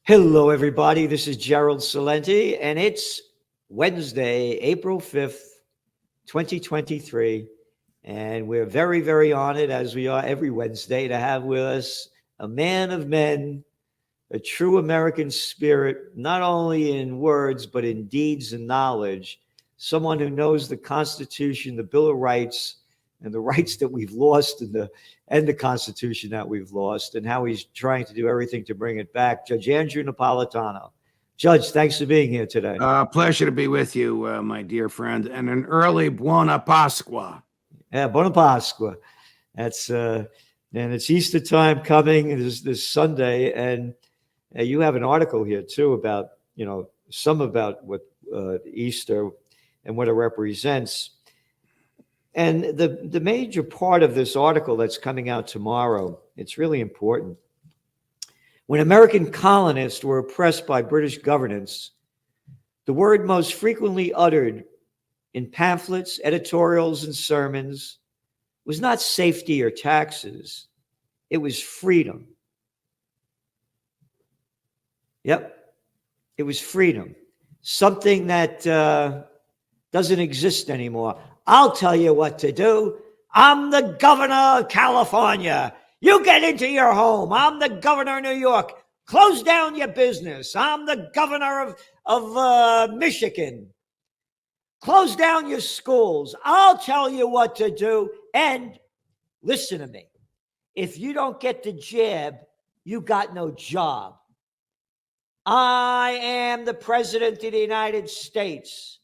Hello, everybody. This is Gerald Celente, and it's Wednesday, April 5th, 2023. And we're very, very honored, as we are every Wednesday, to have with us a man of men, a true American spirit, not only in words, but in deeds and knowledge, someone who knows the Constitution, the Bill of Rights, and the rights that we've lost and the Constitution that we've lost, and how he's trying to do everything to bring it back. Judge Andrew Napolitano. Judge, thanks for being here today. Pleasure to be with you, my dear friend, and an early Buona Pasqua. Yeah, Buona Pasqua. That's and it's Easter time coming this Sunday, and you have an article here too about some about what Easter and what it represents. And the major part of this article that's coming out tomorrow, it's really important. When American colonists were oppressed by British governance, the word most frequently uttered in pamphlets, editorials, and sermons was not safety or taxes. It was freedom. Yep, it was freedom. Something that doesn't exist anymore. I'll tell you what to do. I'm the governor of California. You get into your home. I'm the governor of New York. Close down your business. I'm the governor of Michigan. Close down your schools. I'll tell you what to do. And listen to me. If you don't get the jab, you got no job. I am the president of the United States.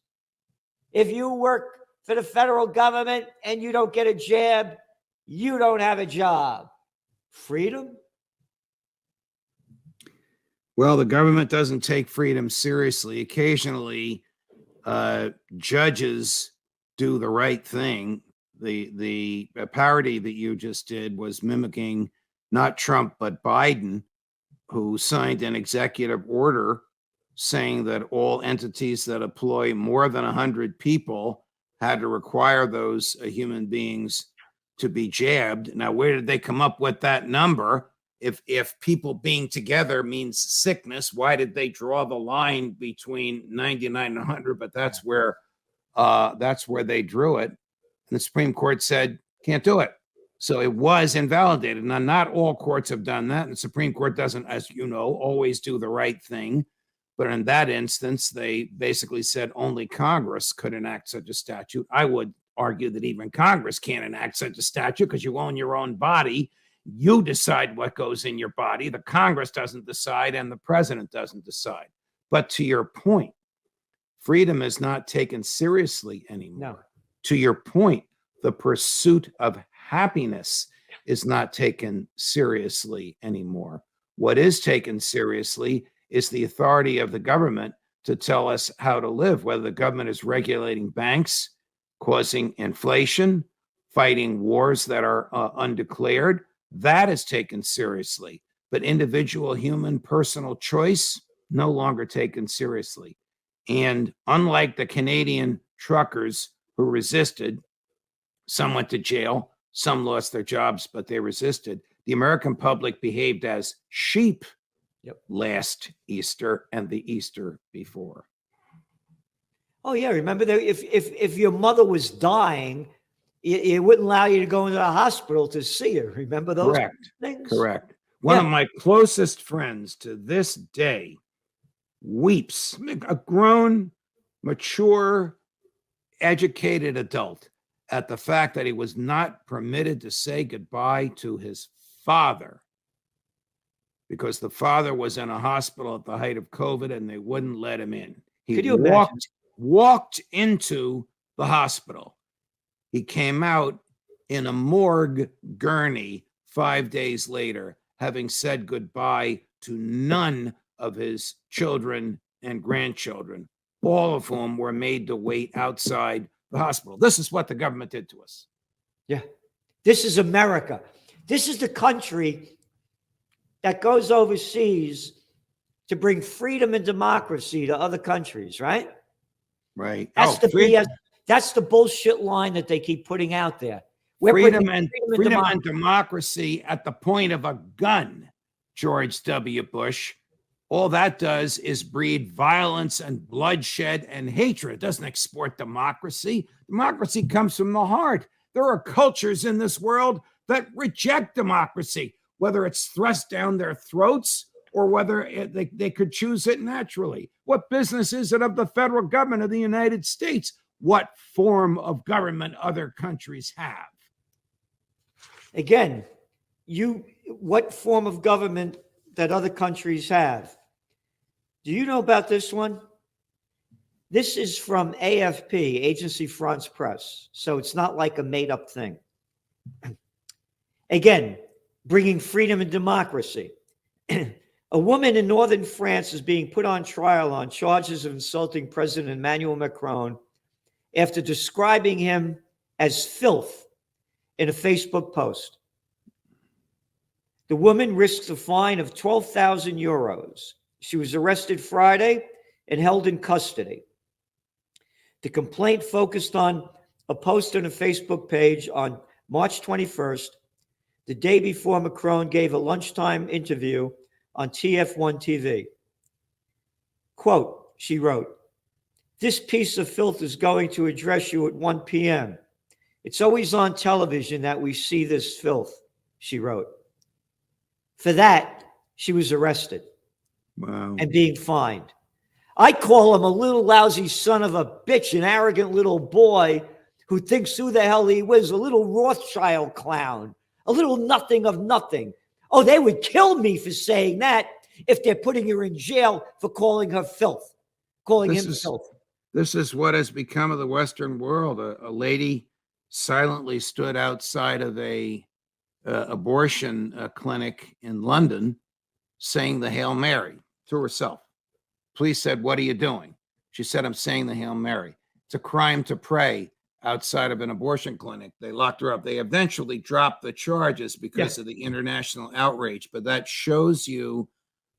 If you work for the federal government and you don't get a jab, you don't have a job. Freedom? Well, the government doesn't take freedom seriously. Occasionally, judges do the right thing. The parody that you just did was mimicking not Trump, but Biden, who signed an executive order saying that all entities that employ more than 100 people had to require those human beings to be jabbed. Now, where did they come up with that number? If people being together means sickness, why did they draw the line between 99 and 100? But that's where they drew it. And the Supreme Court said, can't do it. So it was invalidated. Now, not all courts have done that. And the Supreme Court doesn't, as you know, always do the right thing. But in that instance, they basically said only Congress could enact such a statute. I would argue that even Congress can't enact such a statute because you own your own body. You decide what goes in your body. The Congress doesn't decide and the president doesn't decide. But to your point, freedom is not taken seriously anymore. No. To your point, the pursuit of happiness is not taken seriously anymore. What is taken seriously is the authority of the government to tell us how to live, whether the government is regulating banks, causing inflation, fighting wars that are undeclared. That is taken seriously. But individual human personal choice, no longer taken seriously. And unlike the Canadian truckers who resisted, some went to jail, some lost their jobs, but they resisted. The American public behaved as sheep last Easter and the Easter before. Oh, yeah. Remember that if your mother was dying, it wouldn't allow you to go into the hospital to see her. Remember those things? Correct. One of my closest friends to this day weeps, a grown, mature, educated adult, at the fact that he was not permitted to say goodbye to his father because the father was in a hospital at the height of COVID and they wouldn't let him in. He walked into the hospital. He came out in a morgue gurney 5 days later, having said goodbye to none of his children and grandchildren, all of whom were made to wait outside the hospital. This is what the government did to us. Yeah. This is America. This is the country that goes overseas to bring freedom and democracy to other countries, right? Right. That's the BS. That's the bullshit line that they keep putting out there. Freedom and democracy at the point of a gun, George W. Bush. all that does is breed violence and bloodshed and hatred. It doesn't export democracy. Democracy comes from the heart. There are cultures in this world that reject democracy, whether it's thrust down their throats or whether they could choose it naturally. What business is it of the federal government of the United States what form of government other countries have? Again, what form of government that other countries have. Do you know about this one? This is from AFP, Agency France Presse. So it's not like a made up thing. Again, bringing freedom and democracy. A woman in northern France is being put on trial on charges of insulting President Emmanuel Macron after describing him as filth in a Facebook post. The woman risks a fine of 12,000 euros. She was arrested Friday and held in custody. The complaint focused on a post on a Facebook page on March 21st, the day before Macron gave a lunchtime interview on TF1 TV. Quote, she wrote, "This piece of filth is going to address you at 1 p.m. It's always on television that we see this filth," she wrote. For that, she was arrested. Wow. And being fined. I call him a little lousy son of a bitch, an arrogant little boy who thinks who the hell he was, a little Rothschild clown, a little nothing of nothing. Oh, they would kill me for saying that if they're putting her in jail for calling her filth, calling him filth. This is what has become of the Western world. A lady silently stood outside of a abortion clinic in London saying the Hail Mary to herself. Police said, "What are you doing?" She said, "I'm saying the Hail Mary." It's a crime to pray outside of an abortion clinic. They locked her up. They eventually dropped the charges because of the international outrage. But that shows you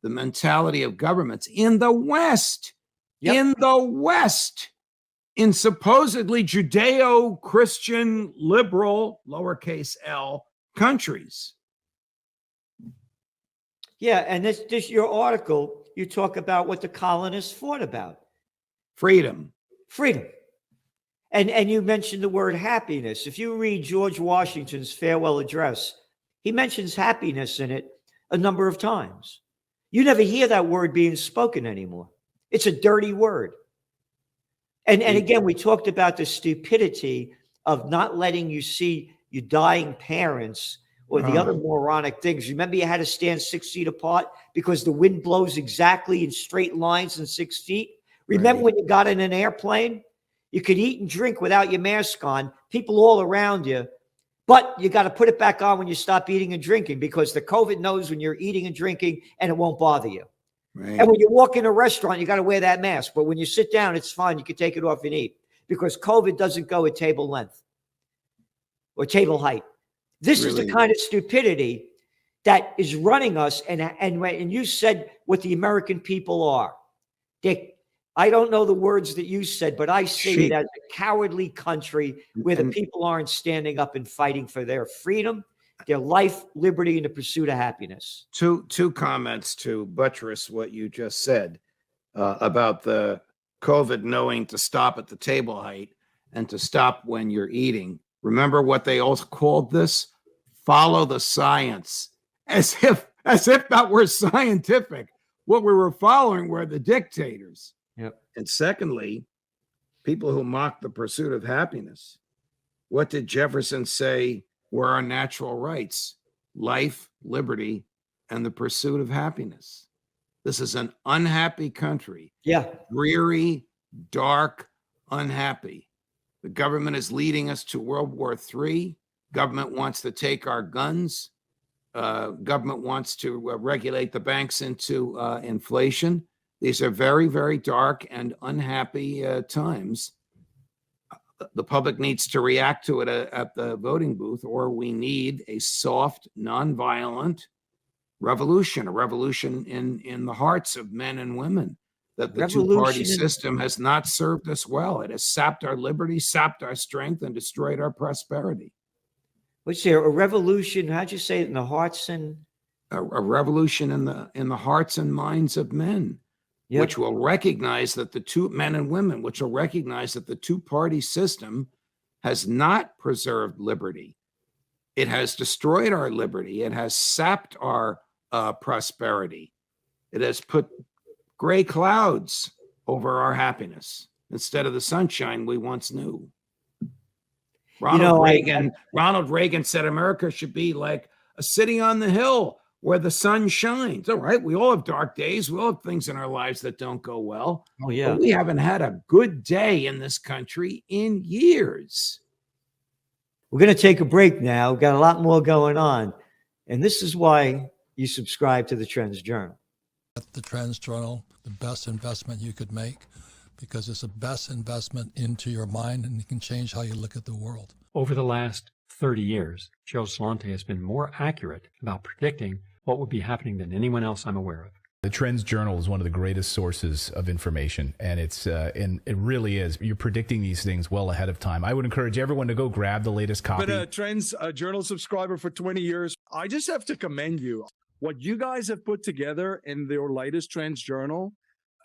the mentality of governments in the West, in the West, in supposedly Judeo-Christian liberal, lowercase l, countries. Yeah, and this your article, you talk about what the colonists fought about. Freedom. Freedom. And you mentioned the word happiness. If you read George Washington's farewell address, he mentions happiness in it a number of times. You never hear that word being spoken anymore. It's a dirty word. And again, we talked about the stupidity of not letting you see your dying parents or the other moronic things. Remember, you had to stand 6 feet apart because the wind blows exactly in straight lines in 6 feet. Remember when you got in an airplane? You could eat and drink without your mask on, people all around you, but you got to put it back on when you stop eating and drinking because the COVID knows when you're eating and drinking and it won't bother you. Right. And when you walk in a restaurant, you got to wear that mask. But when you sit down, it's fine. You can take it off and eat because COVID doesn't go at table length or table height. This is the kind of stupidity that is running us. And you said what the American people are. I don't know the words that you said, but I see it as a cowardly country where the people aren't standing up and fighting for their freedom, their life, liberty, and the pursuit of happiness. Two comments to buttress what you just said about the COVID knowing to stop at the table height and to stop when you're eating. Remember what they also called this? Follow the science. As if that were scientific. What we were following were the dictators. Yep. And secondly, people who mock the pursuit of happiness. What did Jefferson say were our natural rights? Life, liberty, and the pursuit of happiness. This is an unhappy country. Yeah. Dreary, dark, unhappy. The government is leading us to World War III. Government wants to take our guns. Government wants to regulate the banks into inflation. These are very, very dark and unhappy times. The public needs to react to it at the voting booth, or we need a soft, nonviolent revolution, a revolution in the hearts of men and women. That the two-party system has not served us well. It has sapped our liberty, sapped our strength, and destroyed our prosperity. What's there? A revolution, how'd you say it, in the hearts and a revolution in the hearts and minds of men, Yep. which will recognize that the two men and women, which will recognize that the two-party system has not preserved liberty. It has destroyed our liberty. It has sapped our prosperity. It has put gray clouds over our happiness instead of the sunshine we once knew. Ronald Reagan said America should be like a city on the hill where the sun shines. All right, we all have dark days. We all have things in our lives that don't go well. Oh, yeah. But we haven't had a good day in this country in years. We're going to take a break now. We've got a lot more going on. And this is why you subscribe to the Trends Journal. The Trends Journal, the best investment you could make, because it's the best investment into your mind, and it can change how you look at the world. Over the last 30 years, Gerald Celente has been more accurate about predicting what would be happening than anyone else I'm aware of. The Trends Journal is one of the greatest sources of information, and and it really is. You're predicting these things well ahead of time. I would encourage everyone to go grab the latest copy. Been a Trends Journal subscriber for 20 years. I just have to commend you. What you guys have put together in your latest Trends Journal,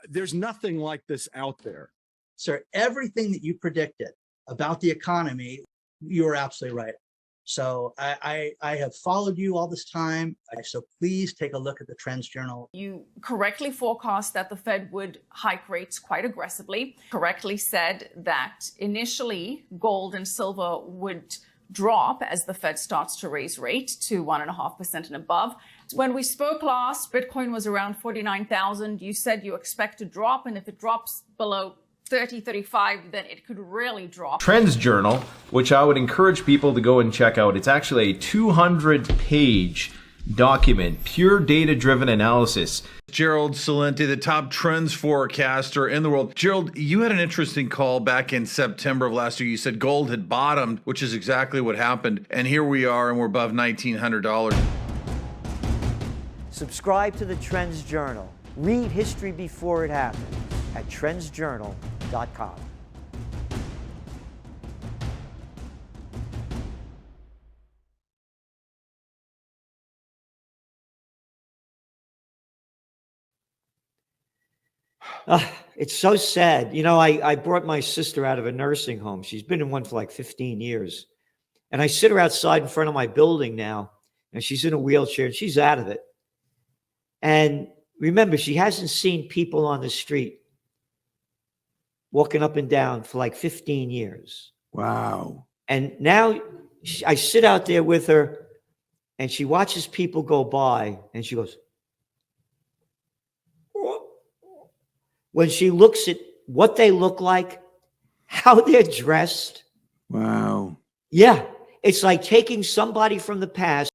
there's nothing like this out there. Sir, everything that you predicted about the economy, you were absolutely right. So I have followed you all this time. So please take a look at the Trends Journal. You correctly forecast that the Fed would hike rates quite aggressively, correctly said that initially gold and silver would drop as the Fed starts to raise rate to 1.5% and above. When we spoke last, Bitcoin was around 49,000. You said you expect to drop, and if it drops below 30, 35, then it could really drop. Trends Journal, which I would encourage people to go and check out. It's actually a 200-page document, pure data-driven analysis. Gerald Celente, the top trends forecaster in the world. Gerald, you had an interesting call back in September of last year. You said gold had bottomed, which is exactly what happened. And here we are, and we're above $1,900. Subscribe to the Trends Journal. Read history before it happened at trendsjournal.com. It's so sad. You know, I brought my sister out of a nursing home. She's been in one for like 15 years. And I sit her outside in front of my building now, and she's in a wheelchair, and she's out of it. And remember, she hasn't seen people on the street walking up and down for like 15 years. Wow. And now I sit out there with her, and she watches people go by, and she goes, when she looks at what they look like, how they're dressed. Wow. Yeah. It's like taking somebody from the past